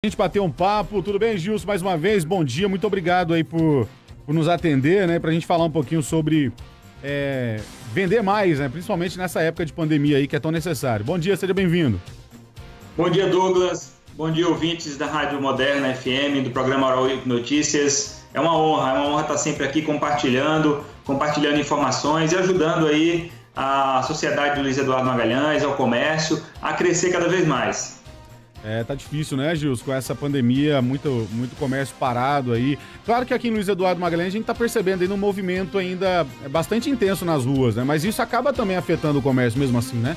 A gente bateu um papo, tudo bem, Gilson? Mais uma vez, bom dia, muito obrigado aí por nos atender, né? Pra gente falar um pouquinho sobre vender mais, né? Principalmente nessa época de pandemia aí que é tão necessário. Bom dia, seja bem-vindo. Bom dia, Douglas. Bom dia, ouvintes da Rádio Moderna FM, do programa Oral Notícias. É uma honra estar sempre aqui compartilhando informações e ajudando aí a sociedade do Luiz Eduardo Magalhães, ao comércio, a crescer cada vez mais. Tá difícil, né, Gilson? Com essa pandemia, muito comércio parado aí. Claro que aqui em Luiz Eduardo Magalhães a gente tá percebendo aí um movimento ainda bastante intenso nas ruas, né? Mas isso acaba também afetando o comércio mesmo assim, né?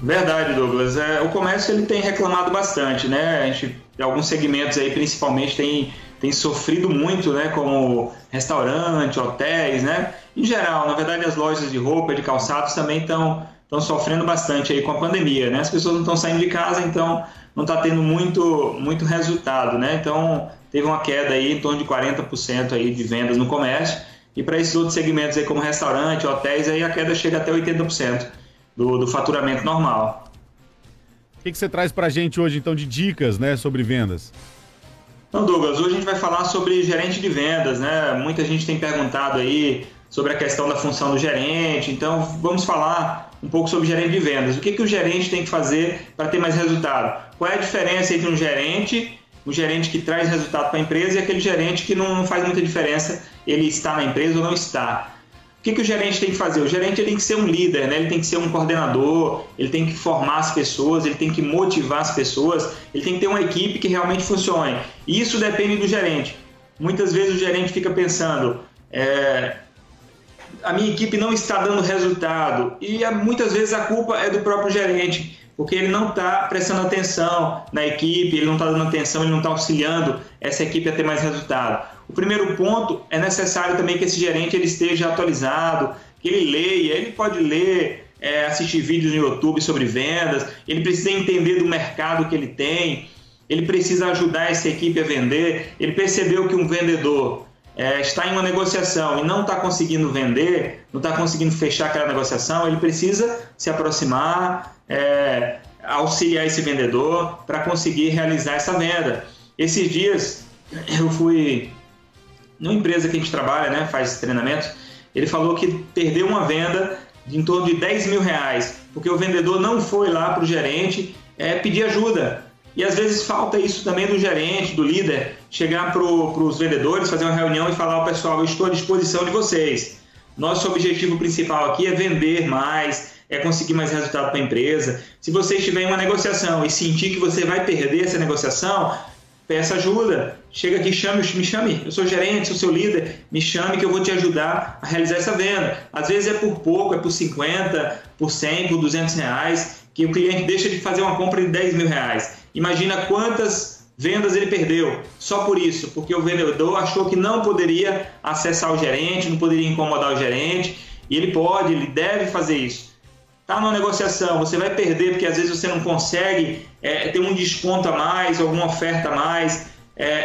Verdade, Douglas. O comércio ele tem reclamado bastante, né? A gente, alguns segmentos aí principalmente tem sofrido muito, né? Como restaurante, hotéis, né? Em geral, na verdade, as lojas de roupa, de calçados também estão sofrendo bastante aí com a pandemia, né? As pessoas não estão saindo de casa, então não está tendo muito resultado, né? Então teve uma queda aí em torno de 40% aí de vendas no comércio, e para esses outros segmentos aí como restaurante, hotéis, aí a queda chega até 80% do faturamento normal. O que você traz para a gente hoje então de dicas, né, sobre vendas? Então, Douglas, hoje a gente vai falar sobre gerente de vendas, né? Muita gente tem perguntado aí sobre a questão da função do gerente, então vamos falar um pouco sobre gerente de vendas. O que o gerente tem que fazer para ter mais resultado? Qual é a diferença entre um gerente que traz resultado para a empresa, e aquele gerente que não faz muita diferença, ele está na empresa ou não está? O que o gerente tem que fazer? O gerente ele tem que ser um líder, né? Ele tem que ser um coordenador, ele tem que formar as pessoas, ele tem que motivar as pessoas, ele tem que ter uma equipe que realmente funcione. E isso depende do gerente. Muitas vezes o gerente fica pensando, a minha equipe não está dando resultado, e muitas vezes a culpa é do próprio gerente, porque ele não está prestando atenção na equipe, ele não está dando atenção, ele não está auxiliando essa equipe a ter mais resultado. O primeiro ponto, é necessário também que esse gerente ele esteja atualizado, que ele leia, ele pode ler, assistir vídeos no YouTube sobre vendas, ele precisa entender do mercado que ele tem, ele precisa ajudar essa equipe a vender. Ele percebeu que um vendedor está em uma negociação e não está conseguindo vender, não está conseguindo fechar aquela negociação, ele precisa se aproximar, auxiliar esse vendedor para conseguir realizar essa venda. Esses dias eu fui numa empresa que a gente trabalha, né, faz treinamentos. Ele falou que perdeu uma venda de em torno de R$10 mil, porque o vendedor não foi lá para o gerente pedir ajuda. E às vezes falta isso também do gerente, do líder, chegar para os vendedores, fazer uma reunião e falar ao pessoal: eu estou à disposição de vocês. Nosso objetivo principal aqui é vender mais, é conseguir mais resultado para a empresa. Se você estiver em uma negociação e sentir que você vai perder essa negociação, peça ajuda. Chega aqui, me chame. Eu sou gerente, sou seu líder, me chame que eu vou te ajudar a realizar essa venda. Às vezes é por pouco, é por 50, por 100, por R$200, que o cliente deixa de fazer uma compra de R$10 mil. Imagina quantas vendas ele perdeu só por isso, porque o vendedor achou que não poderia acessar o gerente, não poderia incomodar o gerente, e ele deve fazer isso. Está numa negociação, você vai perder porque às vezes você não consegue ter um desconto a mais, alguma oferta a mais,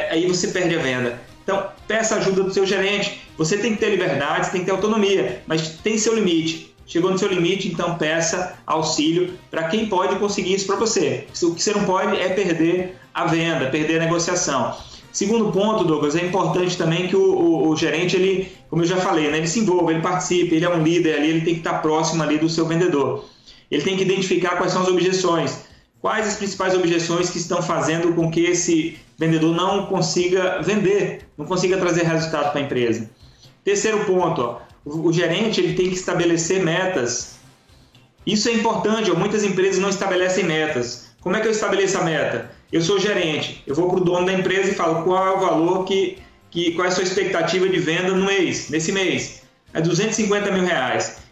aí você perde a venda. Então, peça ajuda do seu gerente. Você tem que ter liberdade, você tem que ter autonomia, mas tem seu limite. Chegou no seu limite, então peça auxílio para quem pode conseguir isso para você. O que você não pode é perder a venda, perder a negociação. Segundo ponto, Douglas, é importante também que o gerente, ele, como eu já falei, né, ele se envolva, ele participe, ele é um líder ali, ele tem que estar próximo ali do seu vendedor. Ele tem que identificar quais são as objeções, quais as principais objeções que estão fazendo com que esse vendedor não consiga vender, não consiga trazer resultado para a empresa. Terceiro ponto, o gerente ele tem que estabelecer metas. Isso é importante, muitas empresas não estabelecem metas. Como é que eu estabeleço a meta? Eu sou gerente, eu vou para o dono da empresa e falo qual é o valor, qual é a sua expectativa de venda no mês, nesse mês. É R$250 mil.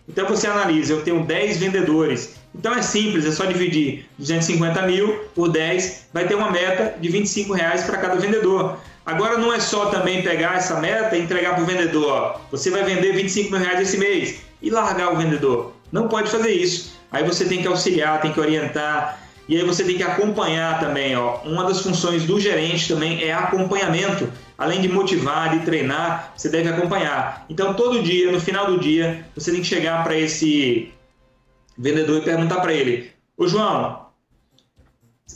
Então você analisa, eu tenho 10 vendedores. Então é simples, é só dividir 250 mil por 10, vai ter uma meta de R$25 para cada vendedor. Agora não é só também pegar essa meta e entregar para o vendedor. Você vai vender R$25 mil esse mês e largar o vendedor. Não pode fazer isso. Aí você tem que auxiliar, tem que orientar. E aí você tem que acompanhar também. Uma das funções do gerente também é acompanhamento. Além de motivar, de treinar, você deve acompanhar. Então todo dia, no final do dia, você tem que chegar para esse vendedor e perguntar para ele: ô João,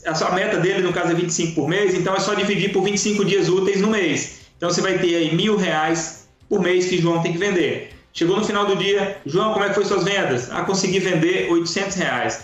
a sua meta dele, no caso, é 25 por mês, então é só dividir por 25 dias úteis no mês. Então você vai ter aí R$1.000 por mês que o João tem que vender. Chegou no final do dia, João, como é que foi suas vendas? Consegui vender R$800.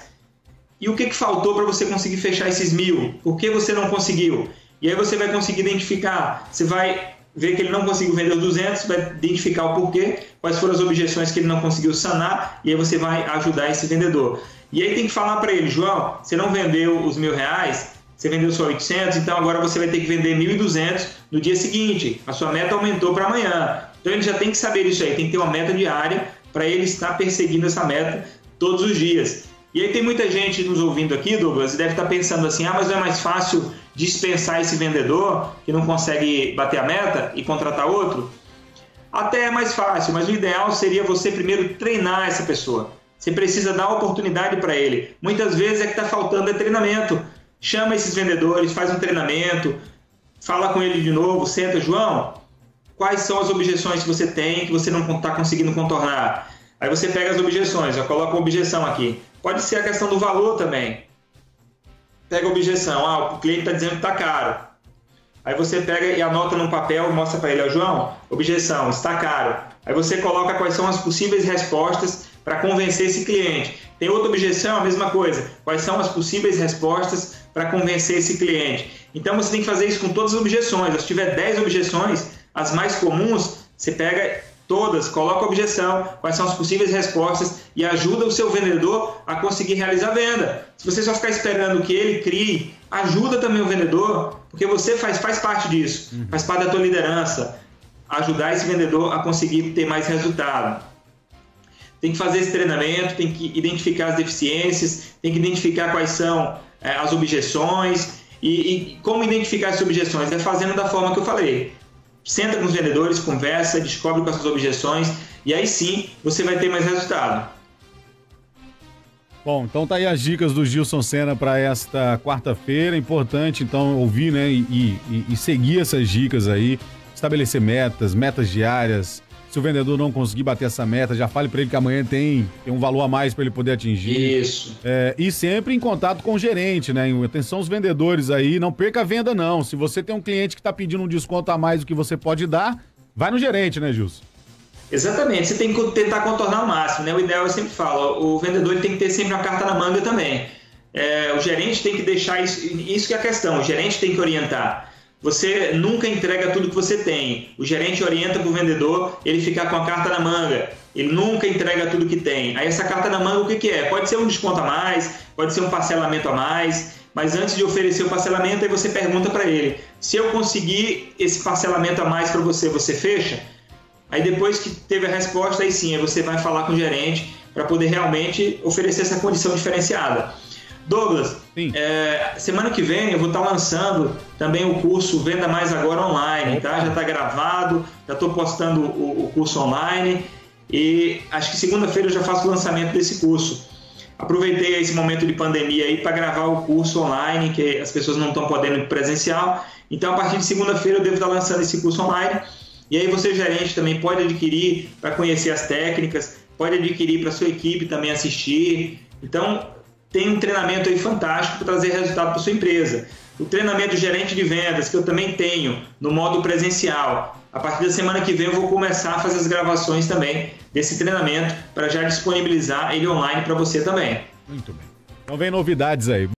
E o que faltou para você conseguir fechar esses 1.000? Por que você não conseguiu? E aí você vai conseguir identificar, você vai ver que ele não conseguiu vender os 200, vai identificar o porquê, quais foram as objeções que ele não conseguiu sanar, e aí você vai ajudar esse vendedor. E aí tem que falar para ele, João, você não vendeu os R$1.000, você vendeu só 800, então agora você vai ter que vender 1.200 no dia seguinte. A sua meta aumentou para amanhã. Então ele já tem que saber isso aí, tem que ter uma meta diária para ele estar perseguindo essa meta todos os dias. E aí tem muita gente nos ouvindo aqui, Douglas, e deve estar pensando assim, mas não é mais fácil dispensar esse vendedor que não consegue bater a meta e contratar outro? Até é mais fácil, mas o ideal seria você primeiro treinar essa pessoa. Você precisa dar oportunidade para ele. Muitas vezes é que está faltando treinamento. Chama esses vendedores, faz um treinamento, fala com ele de novo, senta, João, quais são as objeções que você tem que você não está conseguindo contornar? Aí você pega as objeções, eu coloco uma objeção aqui. Pode ser a questão do valor também. Pega a objeção, o cliente está dizendo que está caro. Aí você pega e anota num papel e mostra para ele, João, objeção, está caro. Aí você coloca quais são as possíveis respostas para convencer esse cliente. Tem outra objeção, a mesma coisa. Quais são as possíveis respostas para convencer esse cliente? Então você tem que fazer isso com todas as objeções. Se tiver 10 objeções, as mais comuns, você pega todas, coloca a objeção, quais são as possíveis respostas e ajuda o seu vendedor a conseguir realizar a venda. Se você só ficar esperando que ele crie, ajuda também o vendedor, porque você faz parte disso, faz parte da tua liderança, ajudar esse vendedor a conseguir ter mais resultado. Tem que fazer esse treinamento, tem que identificar as deficiências, tem que identificar quais são as objeções e como identificar essas objeções? É fazendo da forma que eu falei. Senta com os vendedores, conversa, descobre quais são as objeções e aí sim você vai ter mais resultado. Bom, então tá aí as dicas do Gilson Sena para esta quarta-feira. Importante então ouvir, né, e seguir essas dicas aí, estabelecer metas diárias. Se o vendedor não conseguir bater essa meta, já fale para ele que amanhã tem um valor a mais para ele poder atingir. Isso. E sempre em contato com o gerente, né? Atenção os vendedores aí, não perca a venda não. Se você tem um cliente que está pedindo um desconto a mais do que você pode dar, vai no gerente, né, Gilson? Exatamente, você tem que tentar contornar ao máximo, né? O ideal, eu sempre falo, o vendedor ele tem que ter sempre uma carta na manga também. O gerente tem que deixar isso que é a questão, o gerente tem que orientar. Você nunca entrega tudo que você tem. O gerente orienta para o vendedor ele ficar com a carta na manga. Ele nunca entrega tudo que tem. Aí essa carta na manga, o que é? Pode ser um desconto a mais, pode ser um parcelamento a mais, mas antes de oferecer o parcelamento, aí você pergunta para ele, se eu conseguir esse parcelamento a mais para você, você fecha? Aí depois que teve a resposta, aí sim, aí você vai falar com o gerente para poder realmente oferecer essa condição diferenciada. Douglas, semana que vem eu vou estar lançando também o curso Venda Mais Agora online, tá? Já está gravado, já estou postando o curso online e acho que segunda-feira eu já faço o lançamento desse curso. Aproveitei esse momento de pandemia aí para gravar o curso online, que as pessoas não estão podendo ir presencial, então a partir de segunda-feira eu devo estar lançando esse curso online e aí você, gerente, também pode adquirir para conhecer as técnicas, pode adquirir para sua equipe também assistir, então tem um treinamento aí fantástico para trazer resultado para sua empresa. O treinamento de gerente de vendas, que eu também tenho no modo presencial. A partir da semana que vem eu vou começar a fazer as gravações também desse treinamento para já disponibilizar ele online para você também. Muito bem. Então vem novidades aí.